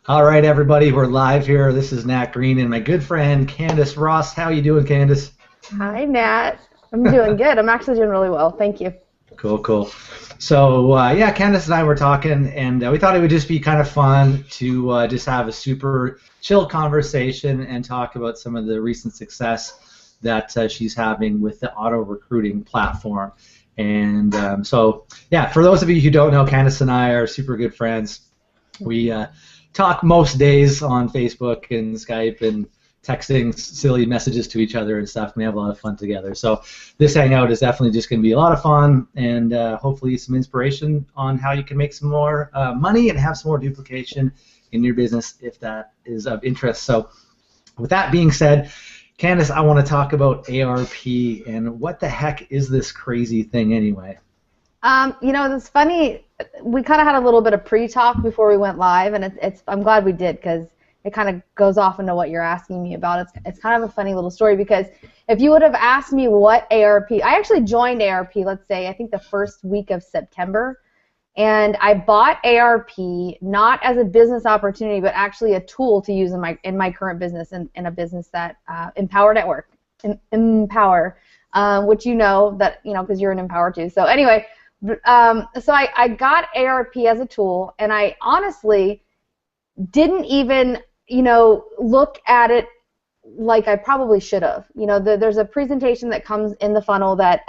All right, everybody, we're live here. This is Nat Green and my good friend Candace Ross. How you doing, Candace? Hi, Nat. I'm doing good. I'm actually doing really well. Thank you. Cool, cool. So, yeah, Candace and I were talking, and we thought it would just be kind of fun to just have a super chill conversation and talk about some of the recent success that she's having with the auto recruiting platform. And yeah, for those of you who don't know, Candace and I are super good friends. We talk most days on Facebook and Skype and texting silly messages to each other and stuff. We have a lot of fun together. So this hangout is definitely just going to be a lot of fun and hopefully some inspiration on how you can make some more money and have some more duplication in your business if that is of interest. So with that being said, Candace, I want to talk about ARP and what the heck is this crazy thing anyway? It's funny. We kind of had a little bit of pre-talk before we went live, and I'm glad we did because it kind of goes off into what you're asking me about. It's kind of a funny little story because if you would have asked me what ARP, I actually joined ARP, let's say, I think the first week of September, and I bought ARP not as a business opportunity, but actually a tool to use in my current business, in a business that Empower Network, Empower, which because you're an Empower too. So anyway. So I got ARP as a tool, and I honestly didn't even, look at it like I probably should have. There's a presentation that comes in the funnel that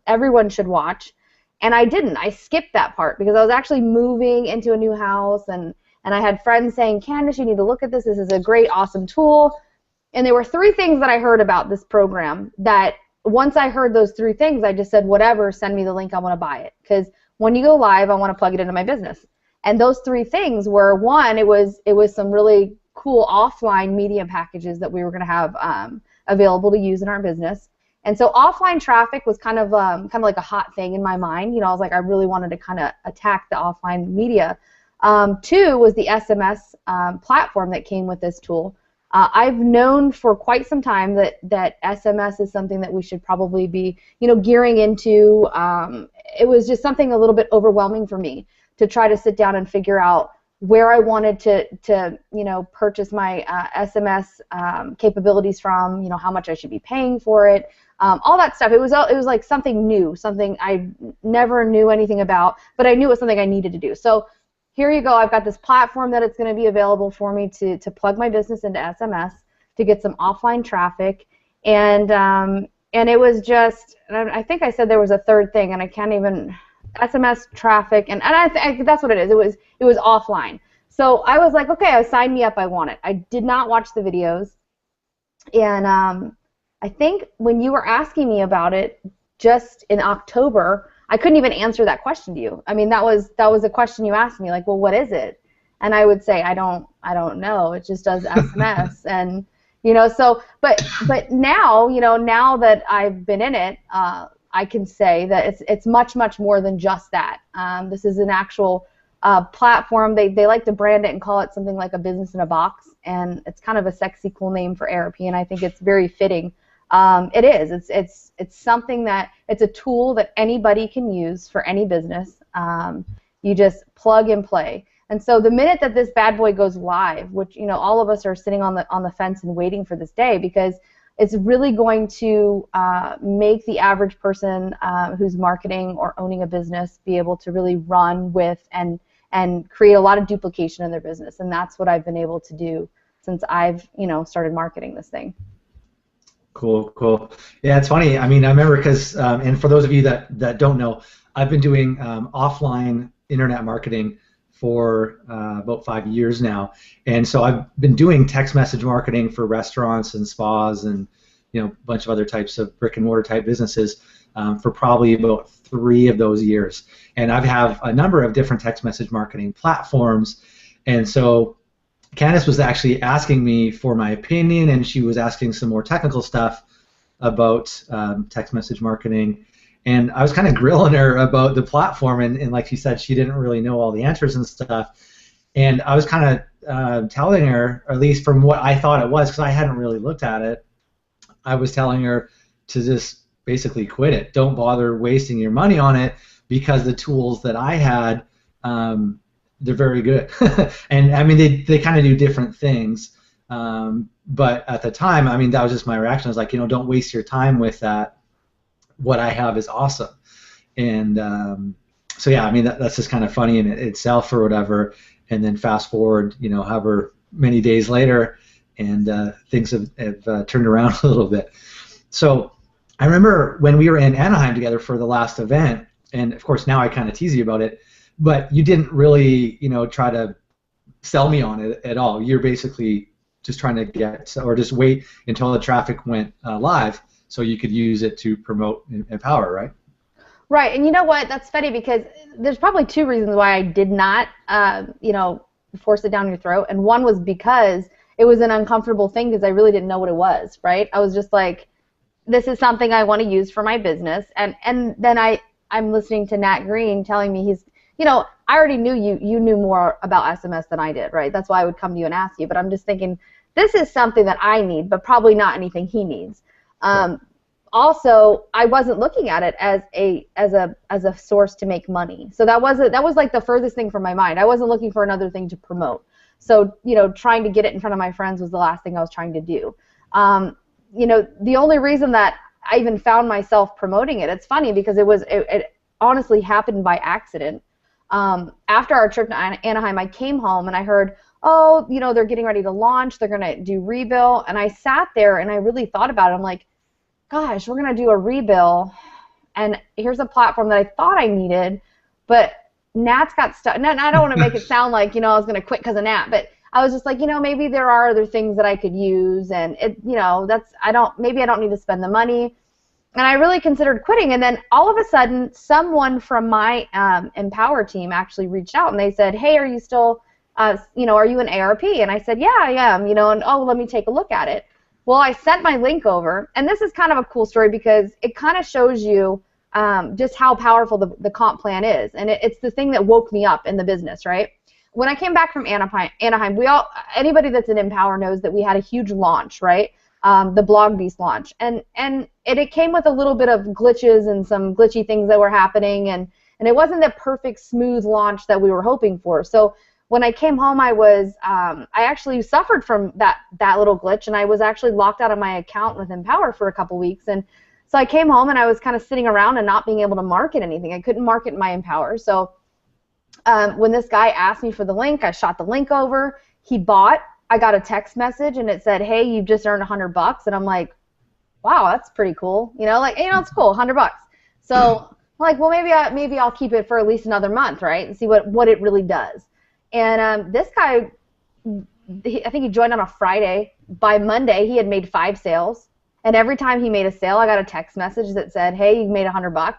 everyone should watch, and I didn't. I skipped that part because I was actually moving into a new house, and I had friends saying, Candace, you need to look at this. This is a great, awesome tool. And there were three things that I heard about this program that once I heard those three things, I just said, whatever, send me the link, I want to buy it. Because when you go live, I want to plug it into my business. And those three things were, one, it was some really cool offline media packages that we were going to have available to use in our business. And so offline traffic was kind of like a hot thing in my mind. I was like, I really wanted to kind of attack the offline media. Two was the SMS platform that came with this tool. I've known for quite some time that SMS is something that we should probably be, gearing into. It was just something a little bit overwhelming for me to try to sit down and figure out where I wanted to purchase my SMS capabilities from, how much I should be paying for it, all that stuff. It was like something new, something I never knew anything about, but I knew it was something I needed to do. So here you go. I've got this platform that it's going to be available for me to plug my business into SMS, to get some offline traffic, and it was just, I think I said there was a third thing, and I can't even, SMS traffic, and that's what it is. It was offline. So I was like, okay, sign me up. I want it. I did not watch the videos, and I think when you were asking me about it just in October, I couldn't even answer that question to you. I mean, that was a question you asked me, like, well, what is it? And I would say, I don't know. It just does SMS, and so, but now, now that I've been in it, I can say that it's much more than just that. This is an actual platform. They like to brand it and call it something like a business in a box, and it's kind of a sexy, cool name for ARP, and I think it's very fitting. It is. It's something that it's a tool that anybody can use for any business. You just plug and play. And so the minute that this bad boy goes live, which all of us are sitting on the fence and waiting for this day, because it's really going to make the average person who's marketing or owning a business be able to really run with and create a lot of duplication in their business. And that's what I've been able to do since I've started marketing this thing. Cool, cool. Yeah, it's funny. I mean, I remember because, and for those of you that don't know, I've been doing offline internet marketing for about 5 years now, and so I've been doing text message marketing for restaurants and spas and a bunch of other types of brick and mortar type businesses for probably about 3 of those years. And I have a number of different text message marketing platforms, and so Candace was actually asking me for my opinion, and she was asking some more technical stuff about text message marketing, and I was kind of grilling her about the platform, and like she said, she didn't really know all the answers and stuff, and I was kind of telling her, or at least from what I thought it was, because I hadn't really looked at it, I was telling her to just basically quit it. Don't bother wasting your money on it, because the tools that I had they're very good. And I mean, they kind of do different things. But at the time, I mean, that was just my reaction. I was like, don't waste your time with that. What I have is awesome. And so yeah, I mean, that's just kind of funny in itself or whatever. And then fast forward, however many days later, and things have turned around a little bit. So I remember when we were in Anaheim together for the last event, and of course now I kind of tease you about it, but you didn't really, try to sell me on it at all. You're basically just trying to just wait until the traffic went live so you could use it to promote Empower, right? Right, and you know what? That's funny because there's probably two reasons why I did not, force it down your throat. And one was because it was an uncomfortable thing because I really didn't know what it was, right? I was just like, this is something I want to use for my business. And then I'm listening to Nat Green telling me I already knew you knew more about SMS than I did, right? That's why I would come to you and ask you. But I'm just thinking, this is something that I need, but probably not anything he needs. Also, I wasn't looking at it as a source to make money. So that was like the furthest thing from my mind. I wasn't looking for another thing to promote. So trying to get it in front of my friends was the last thing I was trying to do. The only reason that I even found myself promoting it, it's funny because it honestly happened by accident. After our trip to Anaheim, I came home and I heard, they're getting ready to launch. They're gonna do rebill, and I sat there and I really thought about it. I'm like, gosh, we're going to do a rebill, and here's a platform that I thought I needed, but Nat's got stuck. And I don't want to make it sound like, I was going to quit because of Nat, but I was just like, maybe there are other things that I could use, and maybe I don't need to spend the money. And I really considered quitting, and then all of a sudden, someone from my Empower team actually reached out, and they said, hey, are you still, are you an ARP? And I said, yeah, I am, and let me take a look at it. Well, I sent my link over, and this is kind of a cool story because it kind of shows you just how powerful the comp plan is, and it's the thing that woke me up in the business, right? When I came back from Anaheim, anybody that's in Empower knows that we had a huge launch, right? The Blog Beast launch, and it came with a little bit of glitches and some glitchy things that were happening, and it wasn't the perfect smooth launch that we were hoping for. So when I came home, I actually suffered from that little glitch, and I was actually locked out of my account with Empower for a couple weeks. And so I came home, and I was kind of sitting around and not being able to market anything. I couldn't market my Empower. So when this guy asked me for the link, I shot the link over. He bought. I got a text message, and it said, hey, you've just earned $100. And I'm like, wow, that's pretty cool. It's cool, $100. So I'm like, well, maybe I'll keep it for at least another month, right, and see what it really does. And this guy, I think he joined on a Friday. By Monday, he had made 5 sales. And every time he made a sale, I got a text message that said, hey, you made $100.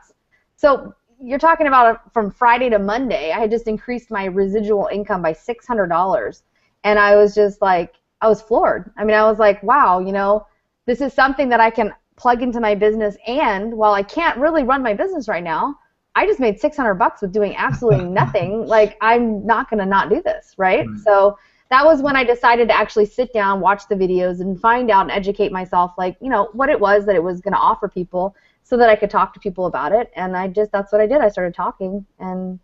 So you're talking about from Friday to Monday, I had just increased my residual income by $600. And I was just like, I was floored. I mean, I was like, wow, this is something that I can plug into my business. And while I can't really run my business right now, I just made $600 with doing absolutely nothing. Like, I'm not going to not do this, right? So that was when I decided to actually sit down, watch the videos, and find out and educate myself, like, what it was that it was going to offer people so that I could talk to people about it. And that's what I did. I started talking, and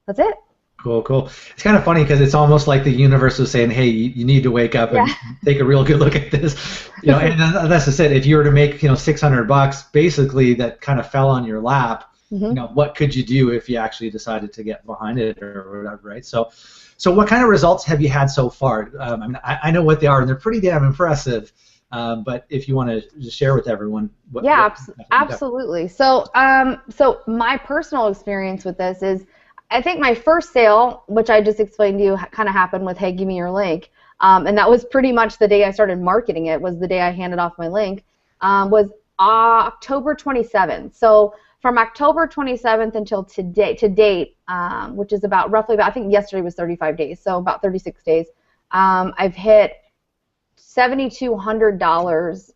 that's it. Cool. It's kind of funny because it's almost like the universe was saying, hey, you need to wake up and take a real good look at this. And that's just it. If you were to make, $600, basically that kind of fell on your lap. What could you do if you actually decided to get behind it or whatever, right? So what kind of results have you had so far? I know what they are, and they're pretty damn impressive. But if you want to share with everyone, absolutely. So my personal experience with this is, I think my first sale, which I just explained to you, kind of happened with, hey, give me your link, and that was pretty much the day I started marketing it. Was the day I handed off my link, was October 27th. So from October 27th until to date, which is roughly about, I think yesterday was 35 days, so about 36 days, I've hit $7,200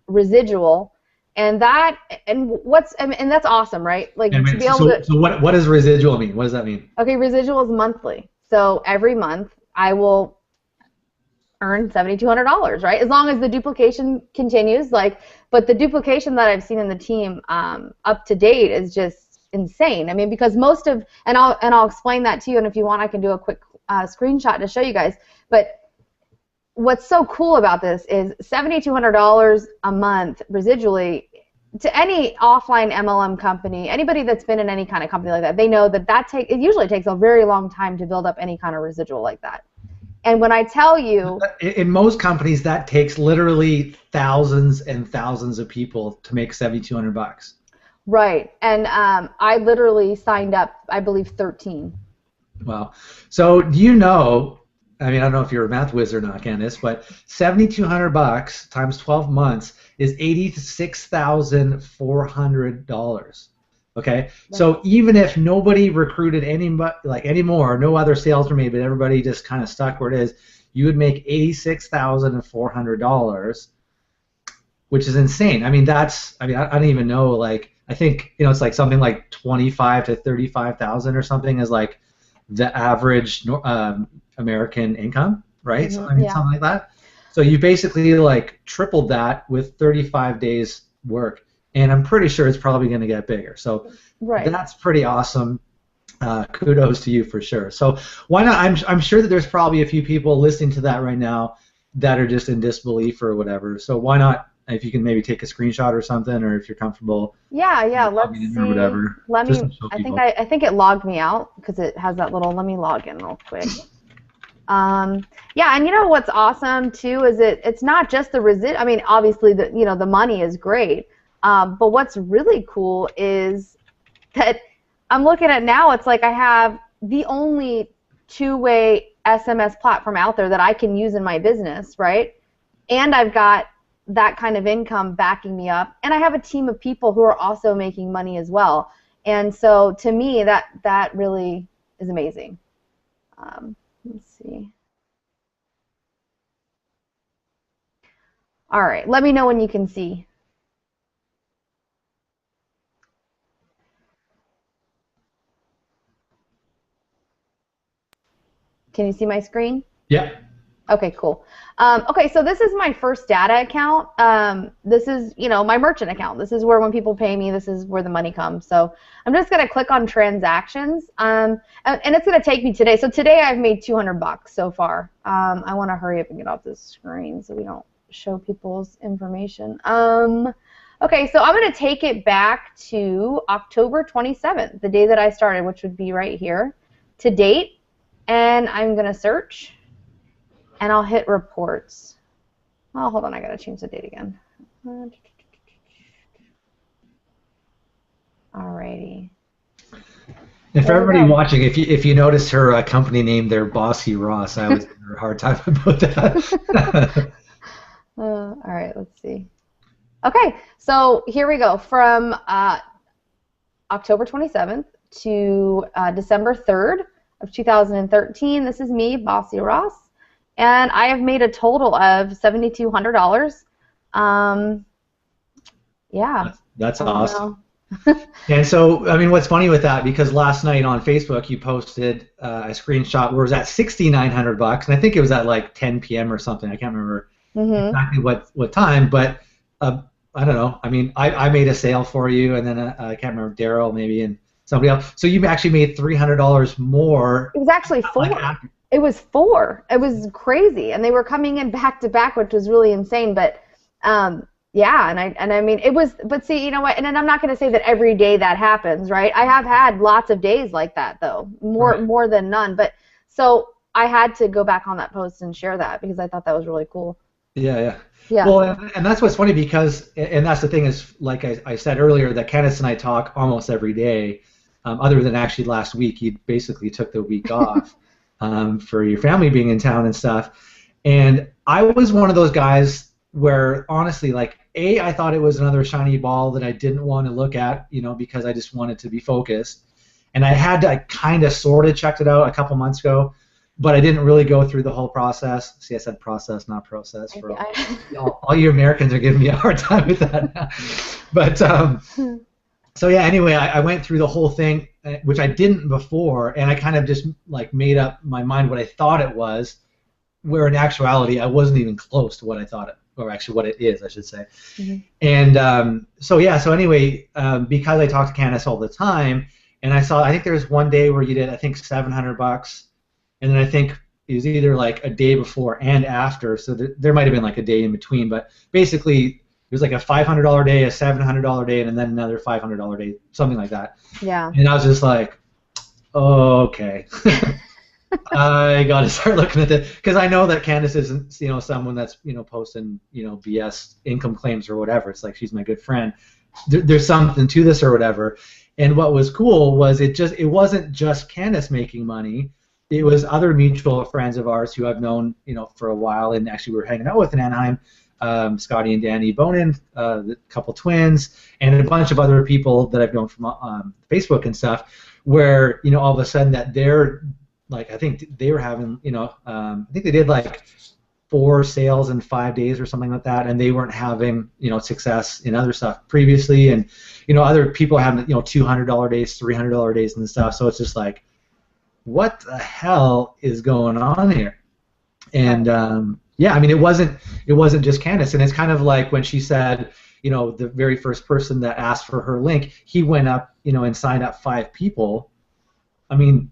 residual, and that's awesome, right? Like, to be able to. So what does residual mean? What does that mean? Okay, residual is monthly. So every month I will earn $7,200, right? As long as the duplication continues, but the duplication that I've seen in the team up to date is just insane. I mean, because most of, and I'll explain that to you, and if you want, I can do a quick screenshot to show you guys. But what's so cool about this is $7,200 a month residually to any offline MLM company, anybody that's been in any kind of company like that, they know that it usually takes a very long time to build up any kind of residual like that. And when I tell you, in most companies, that takes literally thousands and thousands of people to make $7,200. Right, and I literally signed up, I believe, 13. Wow. So do you know? I mean, I don't know if you're a math whiz or not, Candace, but $7,200 times 12 months is $86,400. Okay, right. So even if nobody recruited anymore, no other sales were made, but everybody just kind of stuck where it is, you would make $86,400, which is insane. I mean, I don't even know. Like, I think it's like something like 25 to 35,000 or something is like the average American income, right? Mm-hmm. So, I mean, something like that. So you basically like tripled that with 35 days work, and I'm pretty sure it's probably going to get bigger. So that's pretty awesome. Kudos to you for sure. So why not? I'm sure that there's probably a few people listening to that right now that are just in disbelief or whatever. So why not? If you can maybe take a screenshot or something, or if you're comfortable. Yeah. Let's see. Or whatever. Let me. I think it logged me out because it has that little. Let me log in real quick. Yeah, and you know what's awesome too is it's not just the I mean, obviously the money is great, but what's really cool is that I'm looking at now. It's like I have the only two-way SMS platform out there that I can use in my business, right? And I've got that kind of income backing me up, and I have a team of people who are also making money as well. And so to me, that really is amazing. Let's see. All right, let me know when you can see. Can you see my screen? Yeah. Okay, cool. Okay, so this is my first data account. This is, my merchant account. This is where when people pay me, this is where the money comes. So I'm just going to click on transactions, and it's going to take me today. So today I've made $200 so far. I want to hurry up and get off this screen so we don't show people's information. Okay, so I'm going to take it back to October 27th, the day that I started, which would be right here, to date, and I'm going to search. And I'll hit reports. Oh, hold on, I gotta change the date again. Alrighty. And for everybody watching, if you notice her company name there, Bossy Ross, I was having a hard time about that. All right, let's see. Okay, so here we go. From October 27th to December 3rd of 2013, this is me, Bossy Ross. And I have made a total of $7,200. Yeah. That's awesome. And so, I mean, what's funny with that, because last night on Facebook you posted a screenshot where it was at $6,900, and I think it was at like 10 p.m. or something. I can't remember exactly what time, but I don't know. I mean, I made a sale for you, and then I can't remember, Daryl maybe and somebody else. So you actually made $300 more. It was actually 4. It was 4. It was crazy, and they were coming in back to back, which was really insane. But yeah, and I mean it was. But see, you know what? And then I'm not going to say that every day that happens, right? I have had lots of days like that, though, more than none. But so I had to go back on that post and share that because I thought that was really cool. Yeah. Well, and that's what's funny because, and that's the thing is, like I said earlier, that Candace and I talk almost every day. Other than actually last week, you basically took the week off. For your family being in town and stuff. And I was one of those guys where, honestly, like, I thought it was another shiny ball that I didn't want to look at, because I just wanted to be focused. And I kind of sort of checked it out a couple months ago, but I didn't really go through the whole process. See, I said process, not process. All you Americans are giving me a hard time with that now. But, so yeah, anyway, I went through the whole thing, which I didn't before, and I kind of just like made up my mind what I thought it was, where in actuality I wasn't even close to what I thought or actually what it is, I should say. Mm-hmm. And so yeah, so anyway, because I talk to Candace all the time, and I think there was one day where you did, I think, $700, and then I think it was either like a day before and after, so there might have been like a day in between, but basically it was like a $500 day, a $700 day, and then another $500 day, something like that. Yeah. And I was just like, oh, okay. I got to start looking at this, because I know that Candace isn't, someone that's, posting, BS income claims or whatever. It's like she's my good friend. There's something to this or whatever. And what was cool was it wasn't just Candace making money. It was other mutual friends of ours who I've known, for a while, and actually we were hanging out with in Anaheim, Scotty and Danny Bonin, the couple twins, and a bunch of other people that I've known from Facebook and stuff, where, all of a sudden that they're, like, I think they were having, I think they did like 4 sales in 5 days or something like that, and they weren't having, success in other stuff previously, and, other people having, $200 days, $300 days and stuff. So it's just like, what the hell is going on here? And yeah, I mean, it wasn't just Candace, and it's kind of like when she said, the very first person that asked for her link, he went up, and signed up 5 people. I mean,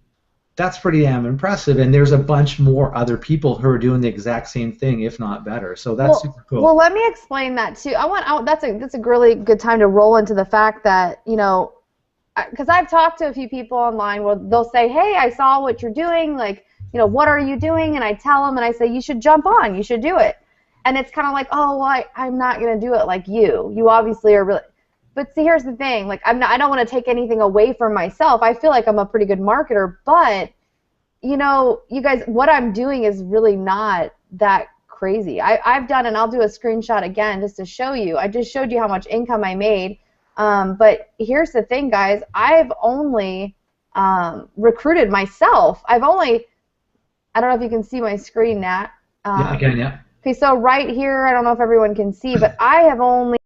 that's pretty damn impressive, and there's a bunch more other people who are doing the exact same thing, if not better. So that's super cool. Well, let me explain that too. That's a really good time to roll into the fact that, because I've talked to a few people online where they'll say, hey, I saw what you're doing, like, what are you doing? And I tell them, and I say, you should jump on, you should do it. And it's kind of like, oh, well, I'm not going to do it like you. You obviously are really. But see, here's the thing. Like, I don't want to take anything away from myself. I feel like I'm a pretty good marketer, but, you guys, what I'm doing is really not that crazy. I've done, and I'll do a screenshot again just to show you. I just showed you how much income I made. But here's the thing, guys. I've only recruited myself. I don't know if you can see my screen, Nat. Yeah, I can, yeah. Okay, so right here, I don't know if everyone can see, but I have only